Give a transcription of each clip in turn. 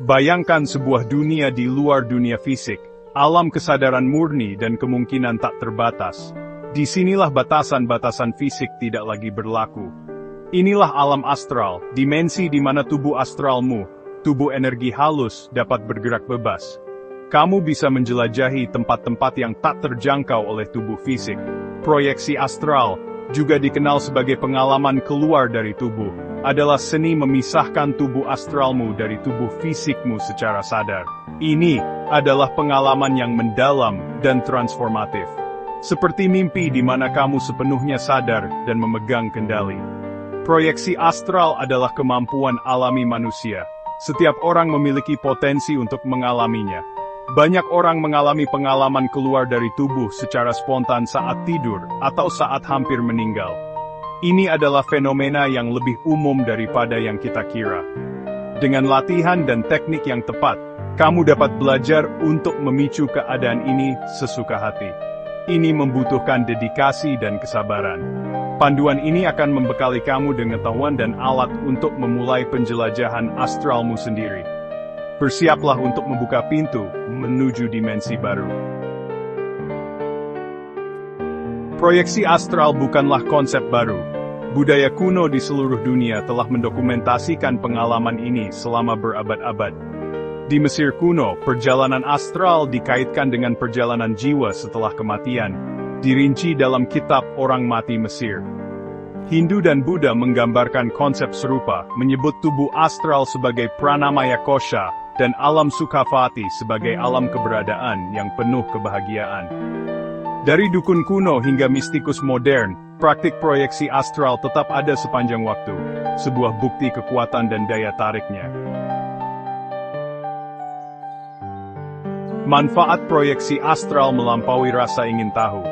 Bayangkan sebuah dunia di luar dunia fisik, alam kesadaran murni dan kemungkinan tak terbatas. Disinilah batasan-batasan fisik tidak lagi berlaku. Inilah alam astral, dimensi di mana tubuh astralmu, tubuh energi halus, dapat bergerak bebas. Kamu bisa menjelajahi tempat-tempat yang tak terjangkau oleh tubuh fisik. Proyeksi astral, juga dikenal sebagai pengalaman keluar dari tubuh, adalah seni memisahkan tubuh astralmu dari tubuh fisikmu secara sadar. Ini adalah pengalaman yang mendalam dan transformatif. Seperti mimpi di mana kamu sepenuhnya sadar dan memegang kendali. Proyeksi astral adalah kemampuan alami manusia. Setiap orang memiliki potensi untuk mengalaminya. Banyak orang mengalami pengalaman keluar dari tubuh secara spontan saat tidur atau saat hampir meninggal. Ini adalah fenomena yang lebih umum daripada yang kita kira. Dengan latihan dan teknik yang tepat, kamu dapat belajar untuk memicu keadaan ini sesuka hati. Ini membutuhkan dedikasi dan kesabaran. Panduan ini akan membekali kamu dengan pengetahuan dan alat untuk memulai penjelajahan astralmu sendiri. Bersiaplah untuk membuka pintu menuju dimensi baru. Proyeksi astral bukanlah konsep baru. Budaya kuno di seluruh dunia telah mendokumentasikan pengalaman ini selama berabad-abad. Di Mesir kuno, perjalanan astral dikaitkan dengan perjalanan jiwa setelah kematian, dirinci dalam kitab Orang Mati Mesir. Hindu dan Buddha menggambarkan konsep serupa, menyebut tubuh astral sebagai pranamaya kosha, dan alam Sukhavati sebagai alam keberadaan yang penuh kebahagiaan. Dari dukun kuno hingga mistikus modern, praktik proyeksi astral tetap ada sepanjang waktu, sebuah bukti kekuatan dan daya tariknya. Manfaat proyeksi astral melampaui rasa ingin tahu.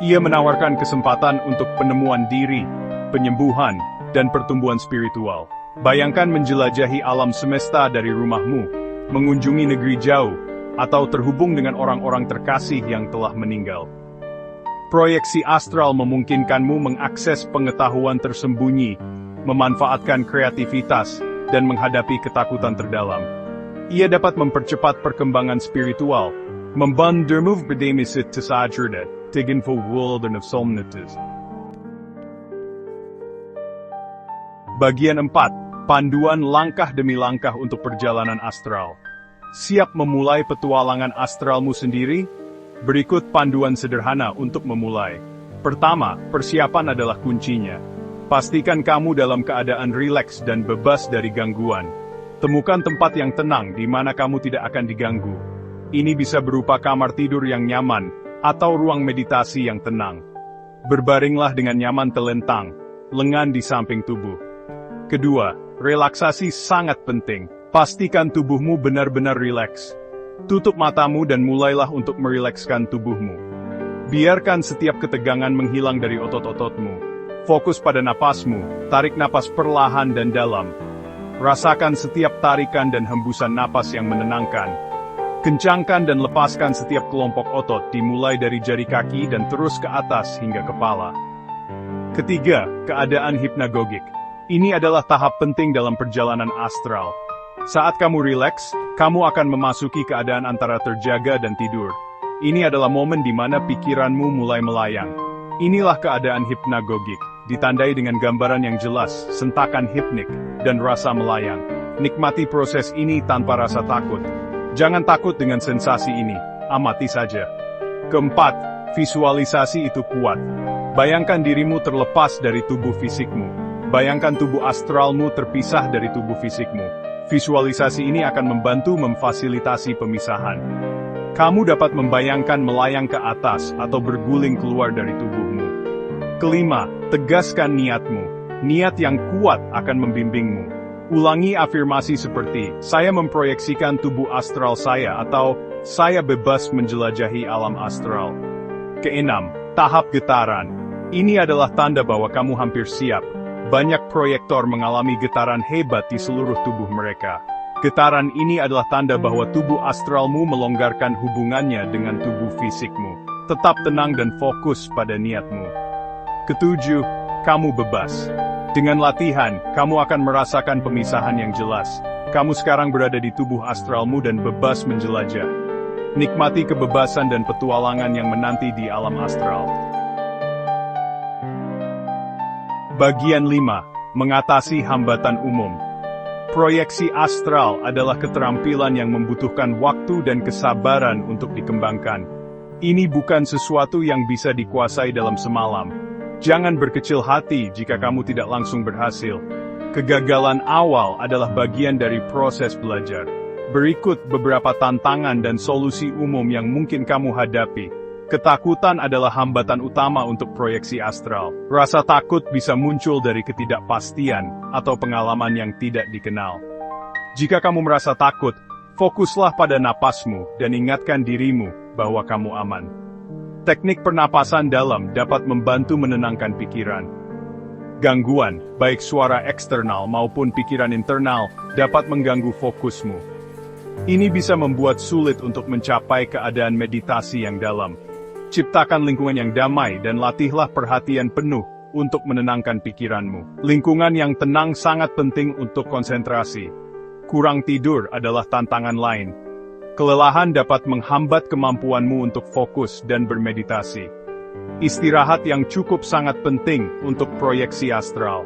Ia menawarkan kesempatan untuk penemuan diri, penyembuhan, dan pertumbuhan spiritual. Bayangkan menjelajahi alam semesta dari rumahmu, mengunjungi negeri jauh, atau terhubung dengan orang-orang terkasih yang telah meninggal. Proyeksi astral memungkinkanmu mengakses pengetahuan tersembunyi, memanfaatkan kreativitas, dan menghadapi ketakutan terdalam. Ia dapat mempercepat perkembangan spiritual, membantu bedemisit tesajudet, tegenful world of somnitus. Bagian 4. Panduan langkah demi langkah untuk perjalanan astral. Siap memulai petualangan astralmu sendiri? Berikut panduan sederhana untuk memulai. Pertama, persiapan adalah kuncinya. Pastikan kamu dalam keadaan rileks dan bebas dari gangguan. Temukan tempat yang tenang di mana kamu tidak akan diganggu. Ini bisa berupa kamar tidur yang nyaman, atau ruang meditasi yang tenang. Berbaringlah dengan nyaman telentang, lengan di samping tubuh. Kedua, relaksasi sangat penting. Pastikan tubuhmu benar-benar rileks. Tutup matamu dan mulailah untuk merilekskan tubuhmu. Biarkan setiap ketegangan menghilang dari otot-ototmu. Fokus pada napasmu, tarik napas perlahan dan dalam. Rasakan setiap tarikan dan hembusan napas yang menenangkan. Kencangkan dan lepaskan setiap kelompok otot dimulai dari jari kaki dan terus ke atas hingga kepala. Ketiga, keadaan hipnagogik. Ini adalah tahap penting dalam perjalanan astral. Saat kamu rileks, kamu akan memasuki keadaan antara terjaga dan tidur. Ini adalah momen di mana pikiranmu mulai melayang. Inilah keadaan hipnagogik, ditandai dengan gambaran yang jelas, sentakan hipnik, dan rasa melayang. Nikmati proses ini tanpa rasa takut. Jangan takut dengan sensasi ini, amati saja. Keempat, visualisasi itu kuat. Bayangkan dirimu terlepas dari tubuh fisikmu. Bayangkan tubuh astralmu terpisah dari tubuh fisikmu. Visualisasi ini akan membantu memfasilitasi pemisahan. Kamu dapat membayangkan melayang ke atas atau berguling keluar dari tubuhmu. Kelima, tegaskan niatmu. Niat yang kuat akan membimbingmu. Ulangi afirmasi seperti, saya memproyeksikan tubuh astral saya atau, saya bebas menjelajahi alam astral. Keenam, tahap getaran. Ini adalah tanda bahwa kamu hampir siap. Banyak proyektor mengalami getaran hebat di seluruh tubuh mereka. Getaran ini adalah tanda bahwa tubuh astralmu melonggarkan hubungannya dengan tubuh fisikmu. Tetap tenang dan fokus pada niatmu. Ketujuh, kamu bebas. Dengan latihan, kamu akan merasakan pemisahan yang jelas. Kamu sekarang berada di tubuh astralmu dan bebas menjelajah. Nikmati kebebasan dan petualangan yang menanti di alam astral. Bagian 5. Mengatasi hambatan umum. Proyeksi astral adalah keterampilan yang membutuhkan waktu dan kesabaran untuk dikembangkan. Ini bukan sesuatu yang bisa dikuasai dalam semalam. Jangan berkecil hati jika kamu tidak langsung berhasil. Kegagalan awal adalah bagian dari proses belajar. Berikut beberapa tantangan dan solusi umum yang mungkin kamu hadapi. Ketakutan adalah hambatan utama untuk proyeksi astral. Rasa takut bisa muncul dari ketidakpastian atau pengalaman yang tidak dikenal. Jika kamu merasa takut, fokuslah pada napasmu dan ingatkan dirimu bahwa kamu aman. Teknik pernapasan dalam dapat membantu menenangkan pikiran. Gangguan, baik suara eksternal maupun pikiran internal, dapat mengganggu fokusmu. Ini bisa membuat sulit untuk mencapai keadaan meditasi yang dalam. Ciptakan lingkungan yang damai dan latihlah perhatian penuh untuk menenangkan pikiranmu. Lingkungan yang tenang sangat penting untuk konsentrasi. Kurang tidur adalah tantangan lain. Kelelahan dapat menghambat kemampuanmu untuk fokus dan bermeditasi. Istirahat yang cukup sangat penting untuk proyeksi astral.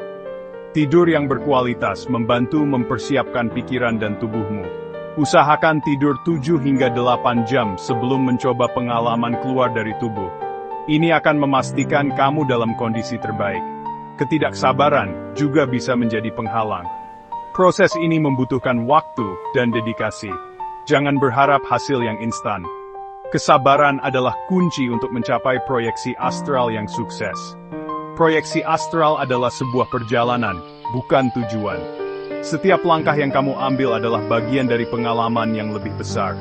Tidur yang berkualitas membantu mempersiapkan pikiran dan tubuhmu. Usahakan tidur 7 hingga 8 jam sebelum mencoba pengalaman keluar dari tubuh. Ini akan memastikan kamu dalam kondisi terbaik. Ketidaksabaran juga bisa menjadi penghalang. Proses ini membutuhkan waktu dan dedikasi. Jangan berharap hasil yang instan. Kesabaran adalah kunci untuk mencapai proyeksi astral yang sukses. Proyeksi astral adalah sebuah perjalanan, bukan tujuan. Setiap langkah yang kamu ambil adalah bagian dari pengalaman yang lebih besar.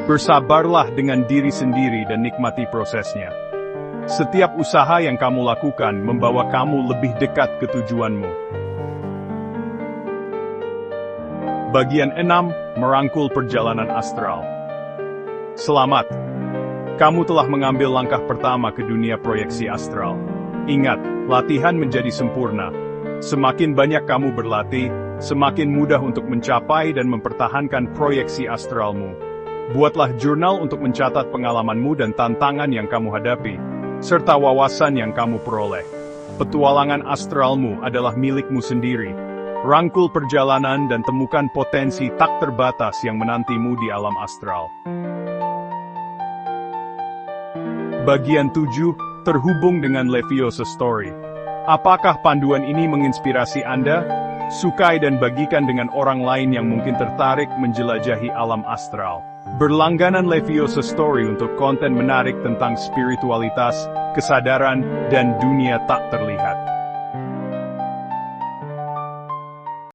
Bersabarlah dengan diri sendiri dan nikmati prosesnya. Setiap usaha yang kamu lakukan membawa kamu lebih dekat ke tujuanmu. Bagian 6. Merangkul perjalanan astral. Selamat! Kamu telah mengambil langkah pertama ke dunia proyeksi astral. Ingat, latihan menjadi sempurna. Semakin banyak kamu berlatih, semakin mudah untuk mencapai dan mempertahankan proyeksi astralmu. Buatlah jurnal untuk mencatat pengalamanmu dan tantangan yang kamu hadapi, serta wawasan yang kamu peroleh. Petualangan astralmu adalah milikmu sendiri. Rangkul perjalanan dan temukan potensi tak terbatas yang menantimu di alam astral. Bagian 7. Terhubung dengan Leviosa Story. Apakah panduan ini menginspirasi Anda? Sukai dan bagikan dengan orang lain yang mungkin tertarik menjelajahi alam astral. Berlangganan Leviosa Story untuk konten menarik tentang spiritualitas, kesadaran, dan dunia tak terlihat.